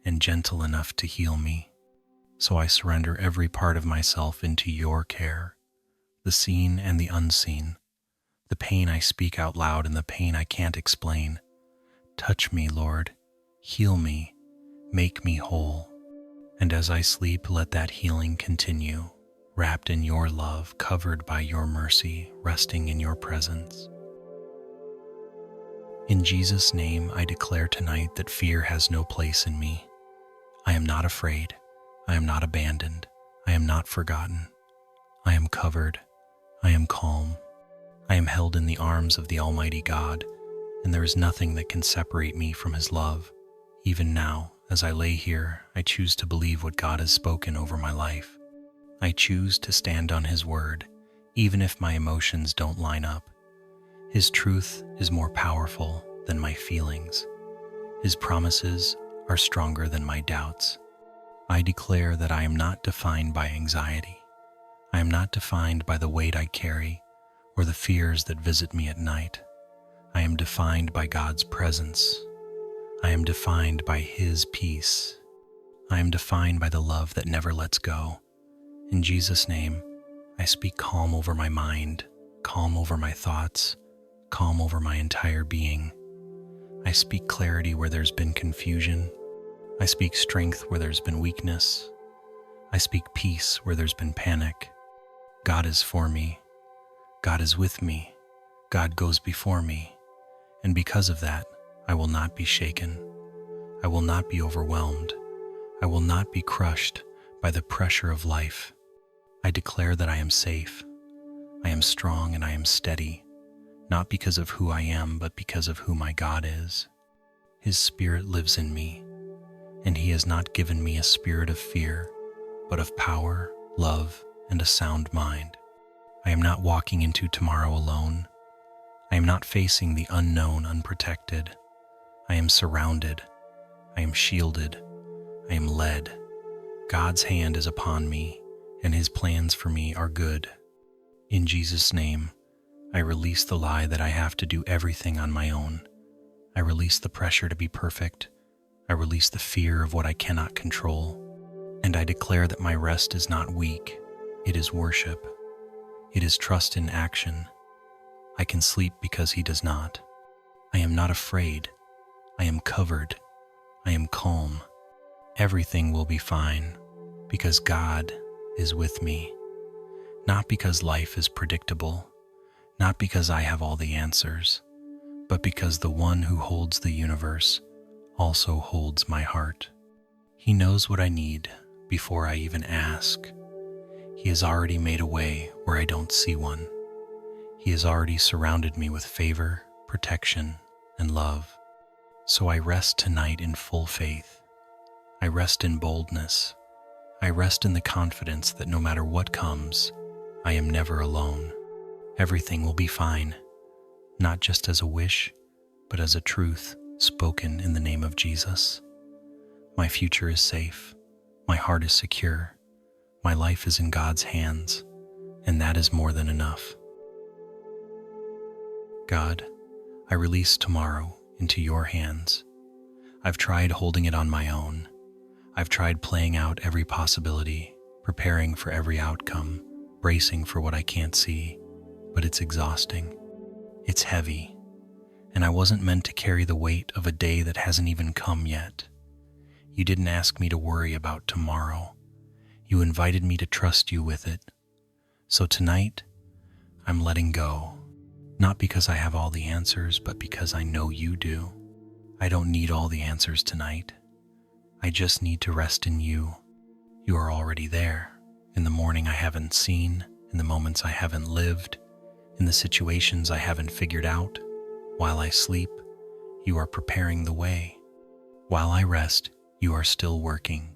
and gentle enough to heal me. So I surrender every part of myself into your care, the seen and the unseen, the pain I speak out loud and the pain I can't explain. Touch me, Lord. Heal me. Make me whole. And as I sleep, let that healing continue, wrapped in your love, covered by your mercy, resting in your presence. In Jesus' name, I declare tonight that fear has no place in me. I am not afraid. I am not abandoned. I am not forgotten. I am covered. I am calm. I am held in the arms of the Almighty God, and there is nothing that can separate me from His love. Even now, as I lay here, I choose to believe what God has spoken over my life. I choose to stand on His word, even if my emotions don't line up. His truth is more powerful than my feelings. His promises are stronger than my doubts. I declare that I am not defined by anxiety. I am not defined by the weight I carry or the fears that visit me at night. I am defined by God's presence. I am defined by His peace. I am defined by the love that never lets go. In Jesus' name, I speak calm over my mind, calm over my thoughts, calm over my entire being. I speak clarity where there's been confusion. I speak strength where there's been weakness. I speak peace where there's been panic. God is for me. God is with me. God goes before me. And because of that, I will not be shaken. I will not be overwhelmed. I will not be crushed by the pressure of life. I declare that I am safe. I am strong and I am steady, not because of who I am, but because of who my God is. His Spirit lives in me, and He has not given me a spirit of fear, but of power, love, and a sound mind. I am not walking into tomorrow alone. I am not facing the unknown unprotected. I am surrounded. I am shielded. I am led. God's hand is upon me, and His plans for me are good. In Jesus' name, I release the lie that I have to do everything on my own. I release the pressure to be perfect. I release the fear of what I cannot control. And I declare that my rest is not weak. It is worship. It is trust in action. I can sleep because He does not. I am not afraid. I am covered. I am calm. Everything will be fine because God is with me. Not because life is predictable, not because I have all the answers, but because the one who holds the universe also holds my heart. He knows what I need before I even ask. He has already made a way where I don't see one. He has already surrounded me with favor, protection, and love. So I rest tonight in full faith. I rest in boldness. I rest in the confidence that no matter what comes, I am never alone. Everything will be fine, not just as a wish, but as a truth spoken in the name of Jesus. My future is safe. My heart is secure. My life is in God's hands, and that is more than enough. God, I release tomorrow into your hands. I've tried holding it on my own. I've tried playing out every possibility, preparing for every outcome, bracing for what I can't see, but it's exhausting. It's heavy, and I wasn't meant to carry the weight of a day that hasn't even come yet. You didn't ask me to worry about tomorrow. You invited me to trust you with it. So tonight, I'm letting go, not because I have all the answers, but because I know you do. I don't need all the answers tonight. I just need to rest in you. You are already there, in the morning I haven't seen, in the moments I haven't lived, in the situations I haven't figured out. While I sleep, you are preparing the way. While I rest, you are still working.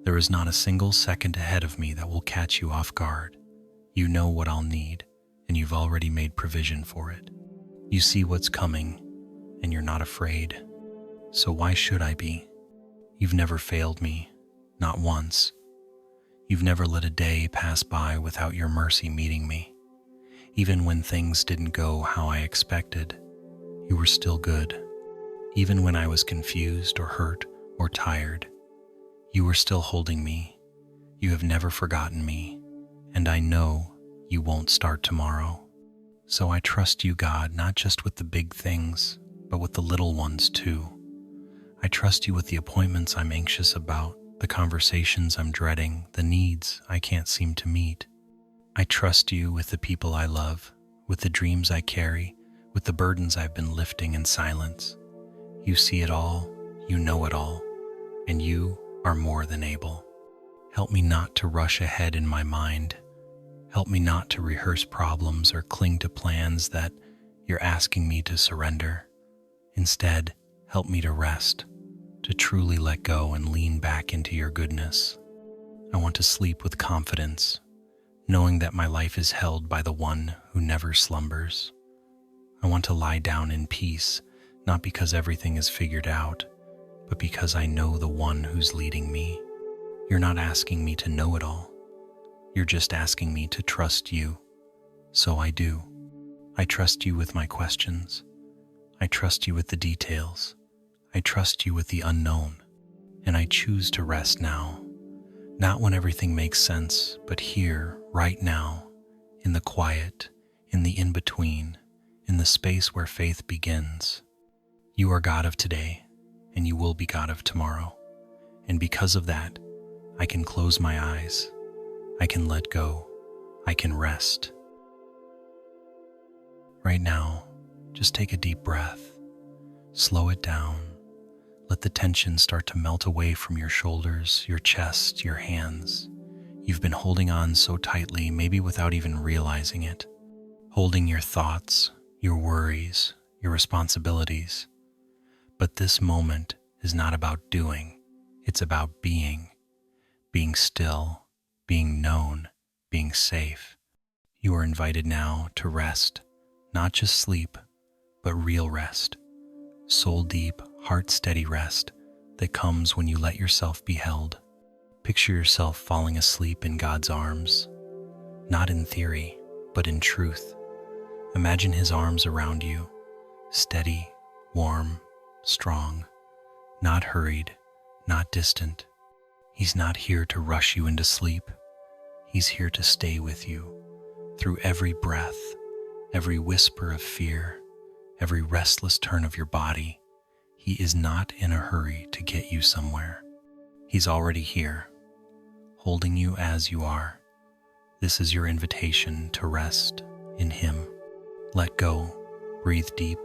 There is not a single second ahead of me that will catch you off guard. You know what I'll need, and you've already made provision for it. You see what's coming, and you're not afraid. So why should I be? You've never failed me, not once. You've never let a day pass by without your mercy meeting me. Even when things didn't go how I expected, you were still good. Even when I was confused or hurt or tired, you were still holding me. You have never forgotten me, and I know you won't start tomorrow. So I trust you, God, not just with the big things, but with the little ones too. I trust you with the appointments I'm anxious about, the conversations I'm dreading, the needs I can't seem to meet. I trust you with the people I love, with the dreams I carry, with the burdens I've been lifting in silence. You see it all, you know it all, and you are more than able. Help me not to rush ahead in my mind. Help me not to rehearse problems or cling to plans that you're asking me to surrender. Instead, help me to rest, to truly let go and lean back into your goodness. I want to sleep with confidence, knowing that my life is held by the one who never slumbers. I want to lie down in peace, not because everything is figured out, but because I know the one who's leading me. You're not asking me to know it all. You're just asking me to trust you. So I do. I trust you with my questions. I trust you with the details. I trust you with the unknown. And I choose to rest now. Not when everything makes sense, but here, right now, in the quiet, in the in-between, in the space where faith begins. You are God of today, and you will be God of tomorrow. And because of that, I can close my eyes. I can let go. I can rest. Right now, just take a deep breath. Slow it down. Let the tension start to melt away from your shoulders, your chest, your hands. You've been holding on so tightly, maybe without even realizing it. Holding your thoughts, your worries, your responsibilities. But this moment is not about doing. It's about being. Being still, being known, being safe. You are invited now to rest, not just sleep, but real rest. Soul deep, heart steady rest that comes when you let yourself be held. Picture yourself falling asleep in God's arms, not in theory, but in truth. Imagine His arms around you, steady, warm, strong, not hurried, not distant. He's not here to rush you into sleep. He's here to stay with you through every breath, every whisper of fear, every restless turn of your body. He is not in a hurry to get you somewhere. He's already here, holding you as you are. This is your invitation to rest in Him. Let go, breathe deep.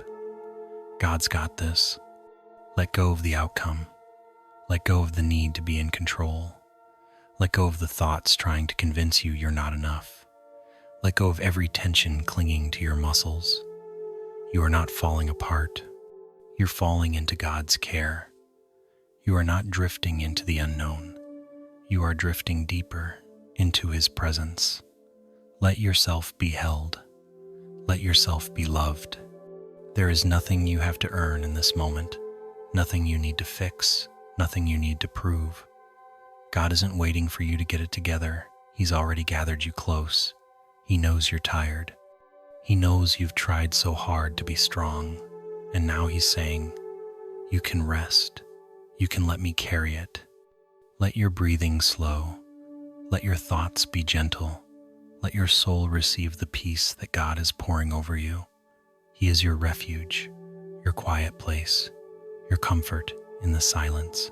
God's got this. Let go of the outcome. Let go of the need to be in control. Let go of the thoughts trying to convince you you're not enough. Let go of every tension clinging to your muscles. You are not falling apart. You're falling into God's care. You are not drifting into the unknown. You are drifting deeper into His presence. Let yourself be held. Let yourself be loved. There is nothing you have to earn in this moment, nothing you need to fix, nothing you need to prove. God isn't waiting for you to get it together. He's already gathered you close. He knows you're tired. He knows you've tried so hard to be strong. And now He's saying, you can rest. You can let me carry it. Let your breathing slow. Let your thoughts be gentle. Let your soul receive the peace that God is pouring over you. He is your refuge, your quiet place, your comfort in the silence.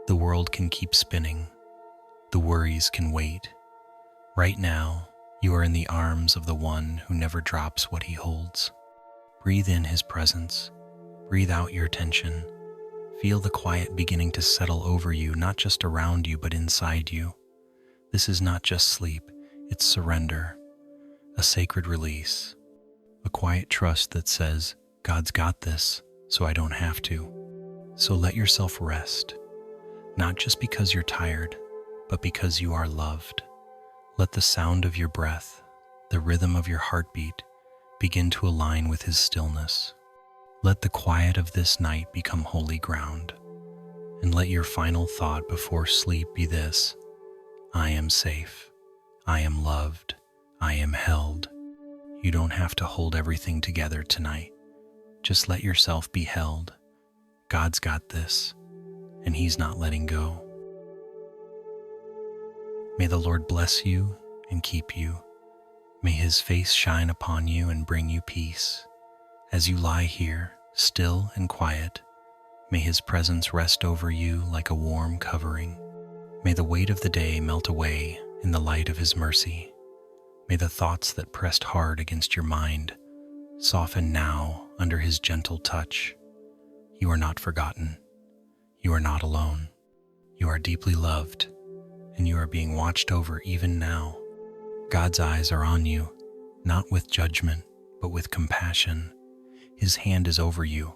The world can keep spinning. The worries can wait. Right now, you are in the arms of the one who never drops what He holds. Breathe in His presence. Breathe out your tension. Feel the quiet beginning to settle over you, not just around you, but inside you. This is not just sleep, it's surrender, a sacred release, a quiet trust that says, God's got this, so I don't have to. So let yourself rest, not just because you're tired, but because you are loved. Let the sound of your breath, the rhythm of your heartbeat, begin to align with His stillness. Let the quiet of this night become holy ground, and let your final thought before sleep be this: I am safe, I am loved, I am held. You don't have to hold everything together tonight. Just let yourself be held. God's got this, and He's not letting go. May the Lord bless you and keep you. May His face shine upon you and bring you peace. As you lie here, still and quiet, may His presence rest over you like a warm covering. May the weight of the day melt away in the light of His mercy. May the thoughts that pressed hard against your mind soften now under His gentle touch. You are not forgotten. You are not alone. You are deeply loved, and you are being watched over even now. God's eyes are on you, not with judgment, but with compassion. His hand is over you,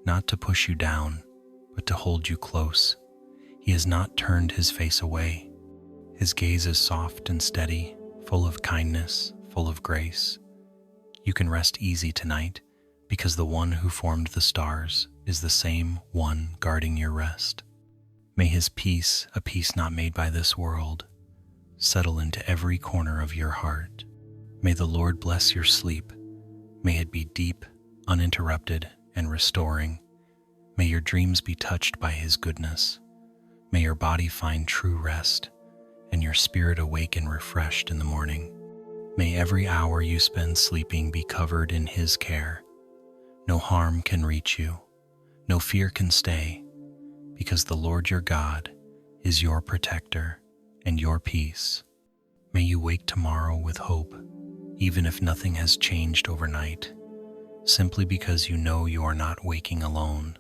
not to push you down, but to hold you close. He has not turned His face away. His gaze is soft and steady, full of kindness, full of grace. You can rest easy tonight, because the one who formed the stars is the same one guarding your rest. May His peace, a peace not made by this world, settle into every corner of your heart. May the Lord bless your sleep. May it be deep, uninterrupted, and restoring. May your dreams be touched by His goodness. May your body find true rest, and your spirit awake and refreshed in the morning. May every hour you spend sleeping be covered in His care. No harm can reach you. No fear can stay, because the Lord your God is your protector and your peace. May you wake tomorrow with hope, even if nothing has changed overnight, simply because you know you are not waking alone.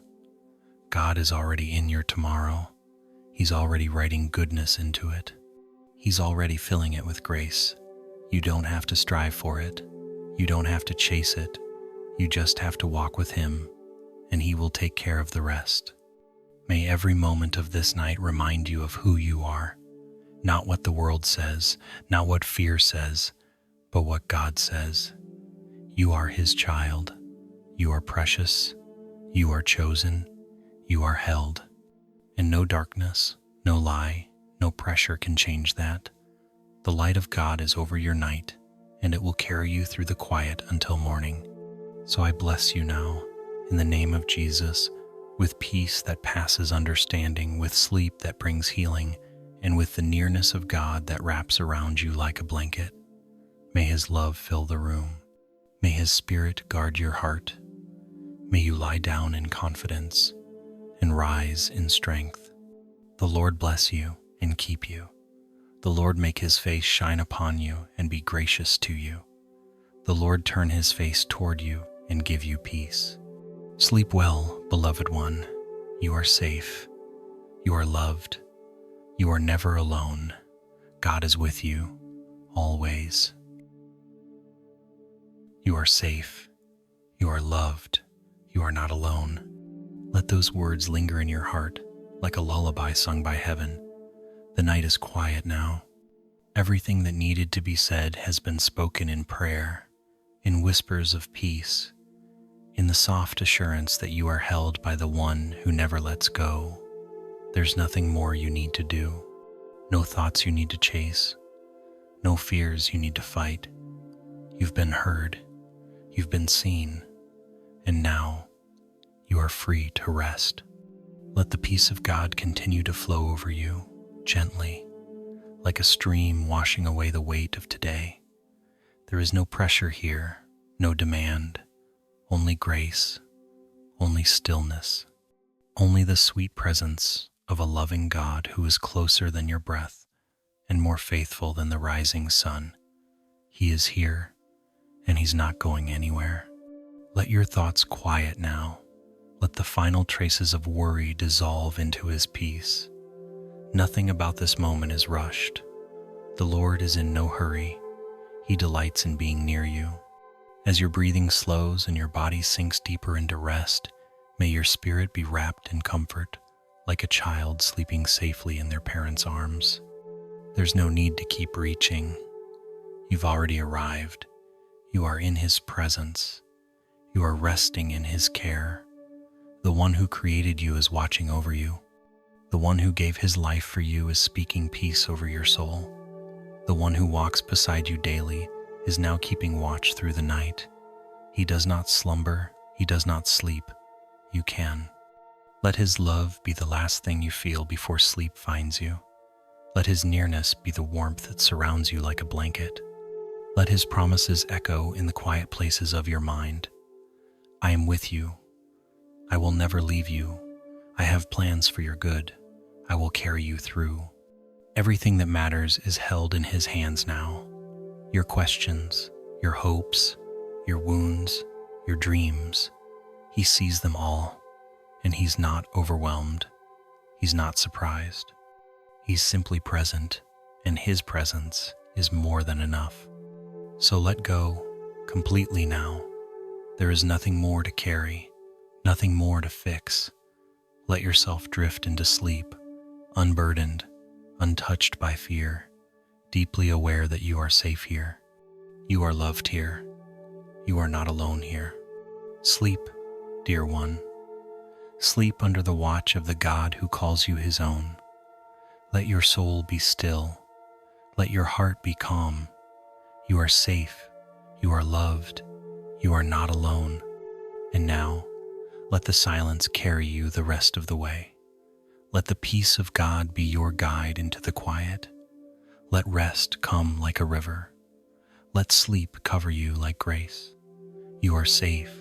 God is already in your tomorrow. He's already writing goodness into it. He's already filling it with grace. You don't have to strive for it. You don't have to chase it. You just have to walk with Him, and He will take care of the rest. May every moment of this night remind you of who you are, not what the world says, not what fear says, but what God says. You are His child. You are precious. You are chosen. You are held. And no darkness, no lie, no pressure can change that. The light of God is over your night, and it will carry you through the quiet until morning. So I bless you now, in the name of Jesus, with peace that passes understanding, with sleep that brings healing, and with the nearness of God that wraps around you like a blanket. May His love fill the room. May His Spirit guard your heart. May you lie down in confidence and rise in strength. The Lord bless you and keep you. The Lord make His face shine upon you and be gracious to you. The Lord turn His face toward you and give you peace. Sleep well, beloved one. You are safe. You are loved. You are never alone. God is with you, always. You are safe. You are loved. You are not alone. Let those words linger in your heart like a lullaby sung by heaven. The night is quiet now. Everything that needed to be said has been spoken in prayer, in whispers of peace, in the soft assurance that you are held by the one who never lets go. There's nothing more you need to do, no thoughts you need to chase, no fears you need to fight. You've been heard, you've been seen, and now you are free to rest. Let the peace of God continue to flow over you, gently, like a stream washing away the weight of today. There is no pressure here, no demand, only grace, only stillness, only the sweet presence of a loving God who is closer than your breath and more faithful than the rising sun. He is here, and He's not going anywhere. Let your thoughts quiet now. Let the final traces of worry dissolve into His peace. Nothing about this moment is rushed. The Lord is in no hurry. He delights in being near you. As your breathing slows and your body sinks deeper into rest, may your spirit be wrapped in comfort, like a child sleeping safely in their parents' arms. There's no need to keep reaching. You've already arrived. You are in His presence. You are resting in His care. The one who created you is watching over you. The one who gave His life for you is speaking peace over your soul. The one who walks beside you daily is now keeping watch through the night. He does not slumber. He does not sleep. You can. Let His love be the last thing you feel before sleep finds you. Let His nearness be the warmth that surrounds you like a blanket. Let His promises echo in the quiet places of your mind. I am with you. I will never leave you. I have plans for your good. I will carry you through. Everything that matters is held in His hands now. Your questions, your hopes, your wounds, your dreams. He sees them all, and He's not overwhelmed. He's not surprised. He's simply present, and His presence is more than enough. So let go completely now. There is nothing more to carry. Nothing more to fix. Let yourself drift into sleep, unburdened, untouched by fear, deeply aware that you are safe here. You are loved here. You are not alone here. Sleep, dear one. Sleep under the watch of the God who calls you His own. Let your soul be still. Let your heart be calm. You are safe. You are loved. You are not alone. And now, let the silence carry you the rest of the way. Let the peace of God be your guide into the quiet. Let rest come like a river. Let sleep cover you like grace. You are safe.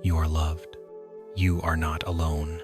You are loved. You are not alone.